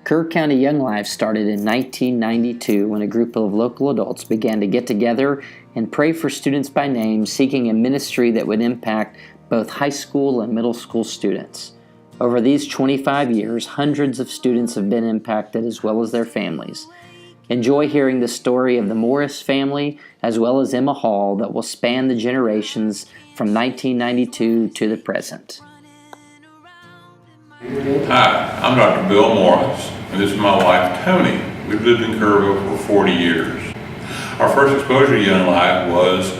Kerr County Young Life started in 1992 when a group of local adults began to get together and pray for students by name, seeking a ministry that would impact both high school and middle school students. Over these 25 years, hundreds of students have been impacted as well as their families. Enjoy hearing the story of the Morris family as well as Emma Hall that will span the generations from 1992 to the present. Hi, I'm Dr. Bill Morris, and this is my wife, Tony. We've lived in Kerrville for 40 years. Our first exposure to Young Life was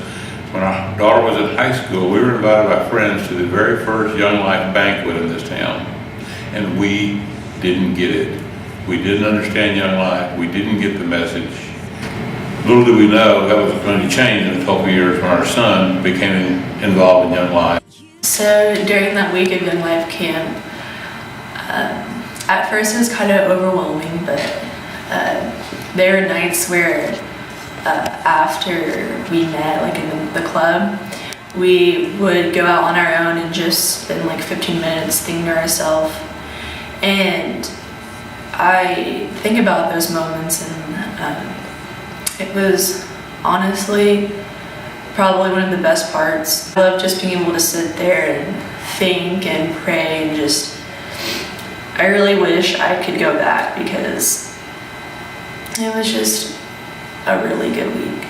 when our daughter was in high school. We were invited by friends to the very first Young Life banquet in this town, and we didn't get it. We didn't understand Young Life. We didn't get the message. Little did we know that was going to change in a couple of years when our son became involved in Young Life. So during that week of Young Life camp, at first it was kind of overwhelming, but there were nights where after we met, like in the club, we would go out on our own and just spend like 15 minutes thinking to ourselves. And I think about those moments, and it was honestly probably one of the best parts. I love just being able to sit there and think and pray and just, I really wish I could go back because it was just a really good week.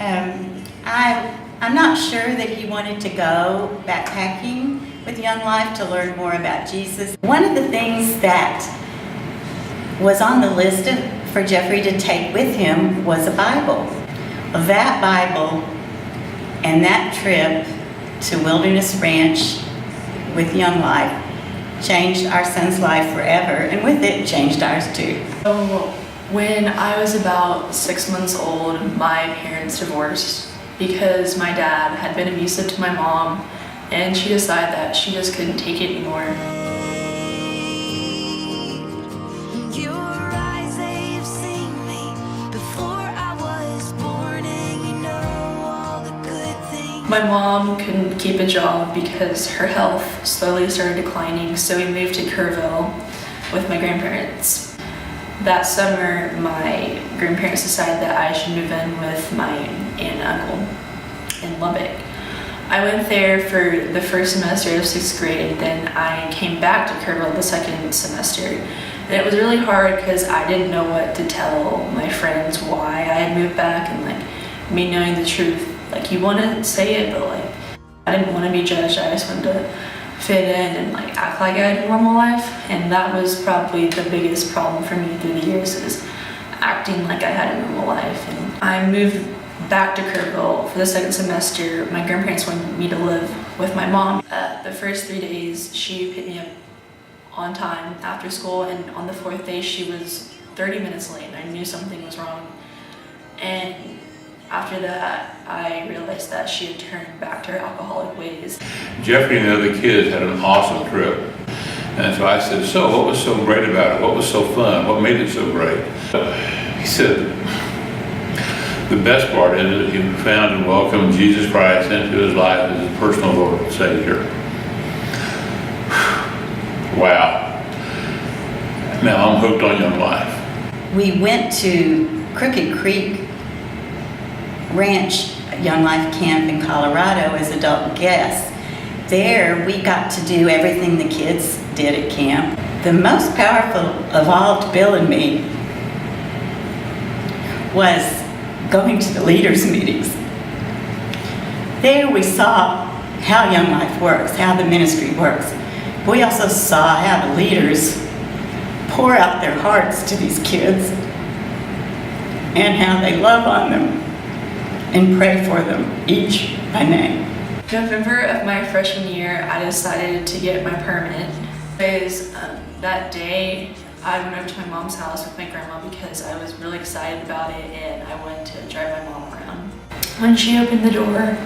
I'm not sure that he wanted to go backpacking with Young Life to learn more about Jesus. One of the things that was on the list for Jeffrey to take with him was a Bible. That Bible and that trip to Wilderness Ranch with Young Life changed our son's life forever, and with it changed ours too. When I was about 6 months old, my parents divorced because my dad had been abusive to my mom, and she decided that she just couldn't take it anymore. My mom couldn't keep a job because her health slowly started declining, so we moved to Kerrville with my grandparents. That summer, my grandparents decided that I should move in with my aunt and uncle in Lubbock. I went there for the first semester of 6th grade, then I came back to Kerrville the second semester. And it was really hard because I didn't know what to tell my friends why I had moved back, and like me knowing the truth. Like, you want to say it, but like I didn't want to be judged. I just wanted to fit in and like act like I had a normal life, and that was probably the biggest problem for me through the years, is acting like I had a normal life. And I moved back to Kerrville for the second semester. My grandparents wanted me to live with my mom. The first 3 days she picked me up on time after school, and on the 4th day she was 30 minutes late, and I knew something was wrong. And after that, I realized that she had turned back to her alcoholic ways. Jeffrey and the other kids had an awesome trip. And so I said, so what was so great about it? What was so fun? What made it so great? He said, the best part is that he found and welcomed Jesus Christ into his life as his personal Lord and Savior. Wow. Now I'm hooked on Young Life. We went to Crooked Creek Ranch Young Life camp in Colorado as adult guests. There we got to do everything the kids did at camp. The most powerful of all to Bill and me was going to the leaders' meetings. There we saw how Young Life works, how the ministry works. We also saw how the leaders pour out their hearts to these kids and how they love on them and pray for them, each by name. November of my freshman year, I decided to get my permit. Because that day, I went over to my mom's house with my grandma because I was really excited about it, and I wanted to drive my mom around. When she opened the door,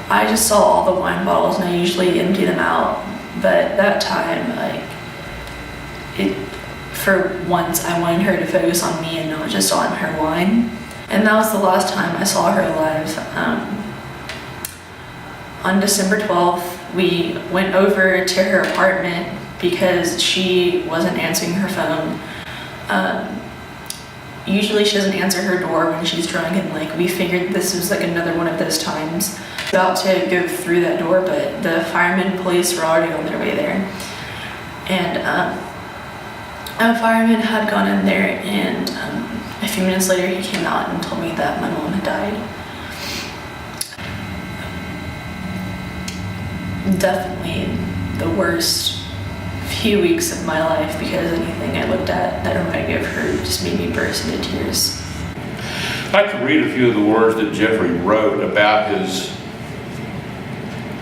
I just saw all the wine bottles, and I usually empty them out. But that time, for once, I wanted her to focus on me and not just on her wine. And that was the last time I saw her alive. On December 12th, we went over to her apartment because she wasn't answering her phone. Usually she doesn't answer her door when she's drunk, and like we figured this was like another one of those times. About to go through that door, but the firemen, police were already on their way there. And a fireman had gone in there, and a few minutes later he came out and told me that my mom had died. Definitely the worst few weeks of my life, because anything I looked at that reminded me of her just made me burst into tears. I'd like to read a few of the words that Jeffrey wrote about his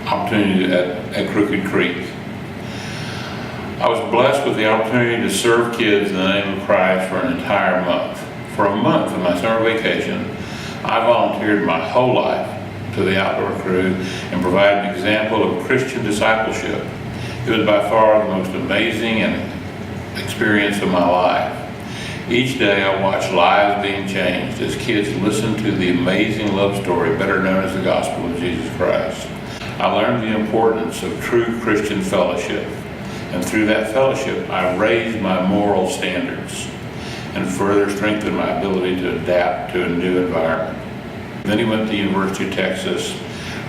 opportunity at Crooked Creek. I was blessed with the opportunity to serve kids in the name of Christ for an entire month. For a month of my summer vacation, I volunteered my whole life to the outdoor crew and provided an example of Christian discipleship. It was by far the most amazing experience of my life. Each day I watched lives being changed as kids listened to the amazing love story better known as the gospel of Jesus Christ. I learned the importance of true Christian fellowship, and through that fellowship I raised my moral standards and further strengthened my ability to adapt to a new environment. Then he went to the University of Texas,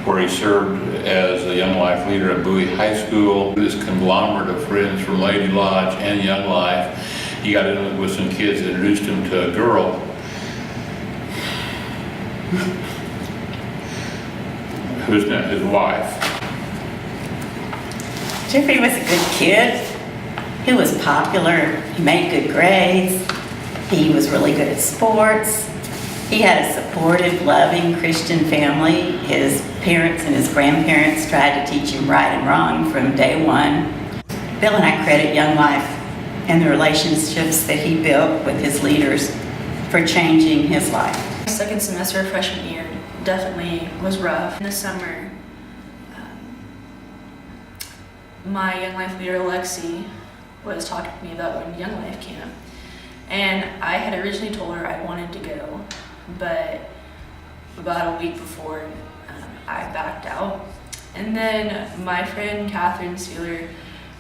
where he served as a Young Life leader at Bowie High School. This conglomerate of friends from Lady Lodge and Young Life, he got in with some kids that introduced him to a girl who's now his wife. Jeffrey was a good kid. He was popular. He made good grades. He was really good at sports. He had a supportive, loving Christian family. His parents and his grandparents tried to teach him right and wrong from day one. Bill and I credit Young Life and the relationships that he built with his leaders for changing his life. Second semester of freshman year definitely was rough. In the summer, my Young Life leader, Lexi, was talking to me about going to Young Life camp. And I had originally told her I wanted to go, but about a week before, I backed out. And then my friend Catherine Sealer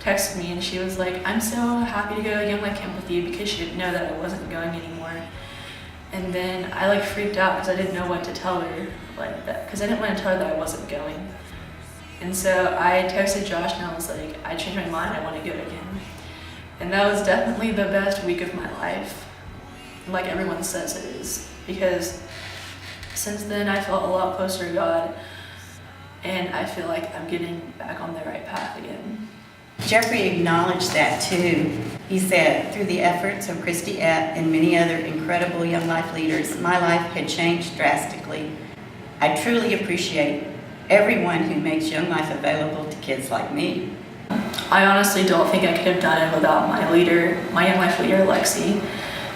texted me, and she was like, "I'm so happy to go to Young Life camp with you," because she didn't know that I wasn't going anymore. And then I like freaked out because I didn't know what to tell her like that, because I didn't want to tell her that I wasn't going. And so I texted Josh and I was like, "I changed my mind, I want to go again." And that was definitely the best week of my life, like everyone says it is, because since then I felt a lot closer to God, and I feel like I'm getting back on the right path again. Jeffrey acknowledged that too. He said, "Through the efforts of Christy Epp and many other incredible Young Life leaders, my life had changed drastically. I truly appreciate everyone who makes Young Life available to kids like me." I honestly don't think I could have done it without my leader, my Young Life leader, Lexi.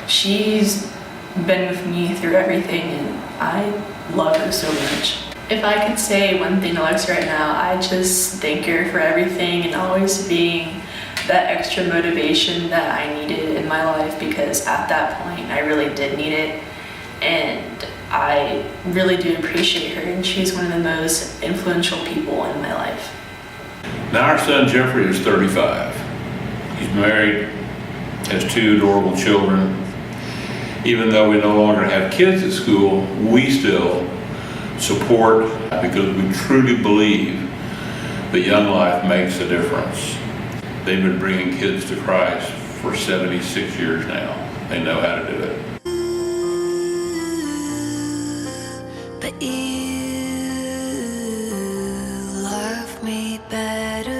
She's been with me through everything, and I love her so much. If I could say one thing to Lexi right now, I just thank her for everything and always being that extra motivation that I needed in my life, because at that point I really did need it, and I really do appreciate her, and she's one of the most influential people in my life. Now our son Jeffrey is 35. He's married, has 2 adorable children. Even though we no longer have kids at school, we still support, because we truly believe that Young Life makes a difference. They've been bringing kids to Christ for 76 years now. They know how to do it. But you love me better.